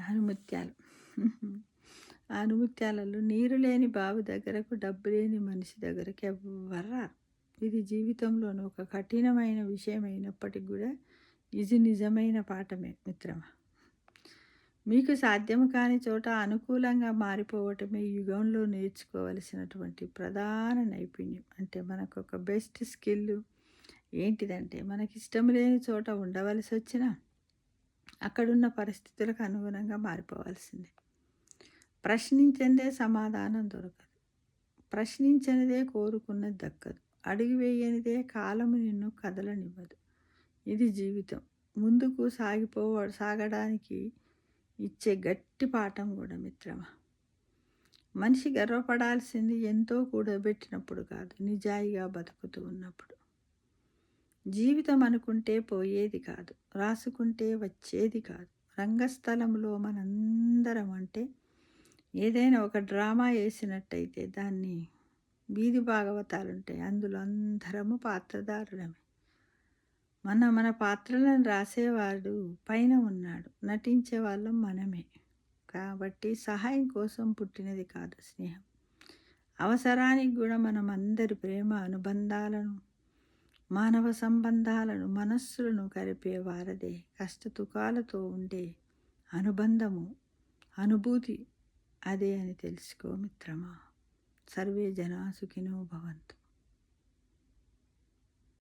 ఆణిముత్యాలు. ఆణిముత్యాలలో నీరు లేని బావి దగ్గరకు, డబ్బు లేని మనిషి దగ్గరకు ఎవ్వరు రారు. ఇది జీవితంలోని ఒక కఠినమైన విషయం అయినప్పటికి కూడా ఇది నిజమైన పాఠమే మిత్రమా. మీకు సాధ్యం కాని చోట అనుకూలంగా మారిపోవటమే ఈ యుగంలో నేర్చుకోవలసినటువంటి ప్రధాన నైపుణ్యం. అంటే మనకు ఒక బెస్ట్ స్కిల్ ఏంటిదంటే, మనకిష్టం లేని చోట ఉండవలసి వచ్చినా అక్కడున్న పరిస్థితులకు అనుగుణంగా మారిపోవాల్సిందే. ప్రశ్నించిందే సమాధానం దొరకదు. ప్రశ్నించనిదే కోరుకున్నది దక్కదు. అడుగు వేయనిదే కాలము నిన్ను కదలనివ్వదు. ఇది జీవితం. ముందుకు సాగడానికి ఇచ్చే గట్టి పాఠం కూడా మిత్రమా. మనిషి గర్వపడాల్సింది ఎంతో కూడబెట్టినప్పుడు కాదు, నిజాయిగా బతుకుతూ ఉన్నప్పుడు. జీవితం అనుకుంటే పోయేది కాదు, రాసుకుంటే వచ్చేది కాదు. రంగస్థలంలో మనందరం అంటే ఏదైనా ఒక డ్రామా వేసినట్టయితే దాన్ని వీధి భాగవతాలుంటాయి, అందులో అందరము పాత్రధారులమే. మన పాత్రలను రాసేవాడు పైన ఉన్నాడు, నటించే వాళ్ళం మనమే. కాబట్టి సహాయం కోసం పుట్టినది కాదు స్నేహం, అవసరానికి కూడా మనం అందరి ప్రేమ అనుబంధాలను, మానవ సంబంధాలను, మనస్సులను కలిపే వారదే కష్టతుకాలతో ఉండే అనుబంధము, అనుభూతి అదే అని తెలుసుకో మిత్రమా. సర్వే జనా సుఖినో భవంతు.